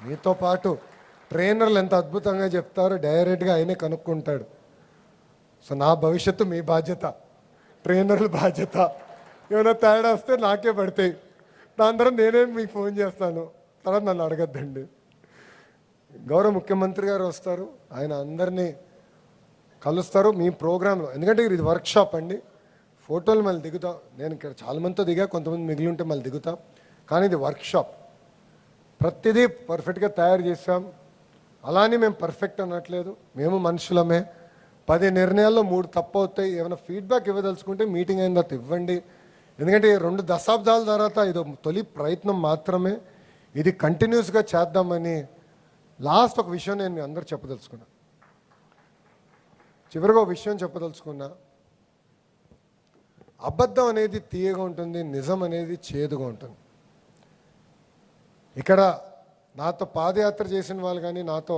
మీతో పాటు ట్రైనర్లు ఎంత అద్భుతంగా చెప్తారో డైరెక్ట్గా ఆయనే కనుక్కుంటాడు. సో నా భవిష్యత్తు మీ బాధ్యత, ట్రైనర్ల బాధ్యత. ఏమైనా తేడా వస్తే నాకే పడతాయి. దాని తర్వాత నేనే మీకు ఫోన్ చేస్తాను, తర్వాత నన్ను అడగద్దండి. గౌరవ ముఖ్యమంత్రి గారు వస్తారు, ఆయన అందరినీ కలుస్తారు మీ ప్రోగ్రాంలో. ఎందుకంటే ఇది వర్క్షాప్ అండి. ఫోటోలు మళ్ళీ దిగుతాం. నేను ఇక్కడ చాలా మందితో దిగా, కొంతమంది మిగిలి ఉంటే మళ్ళీ దిగుతాం. కానీ ఇది వర్క్షాప్. ప్రతిదీ పర్ఫెక్ట్గా తయారు చేసాం. అలానే మేము పర్ఫెక్ట్ అనట్లేదు, మేము మనుషులమే. 10 నిర్ణయాల్లో 3 తప్పు అవుతాయి. ఏమైనా ఫీడ్బ్యాక్ ఇవ్వదలుచుకుంటే మీటింగ్ అయిన తర్వాత ఇవ్వండి. ఎందుకంటే 2 దశాబ్దాల తర్వాత ఇది తొలి ప్రయత్నం మాత్రమే. ఇది కంటిన్యూస్గా చేద్దామని లాస్ట్ ఒక విషయం నేను మీ అందరూ చెప్పదలుచుకున్నా. చివరిగా ఒక విషయం చెప్పదలుచుకున్నా. అబద్ధం అనేది తీయగా ఉంటుంది, నిజం అనేది చేదుగా ఉంటుంది. ఇక్కడ నాతో పాదయాత్ర చేసిన వాళ్ళు కానీ, నాతో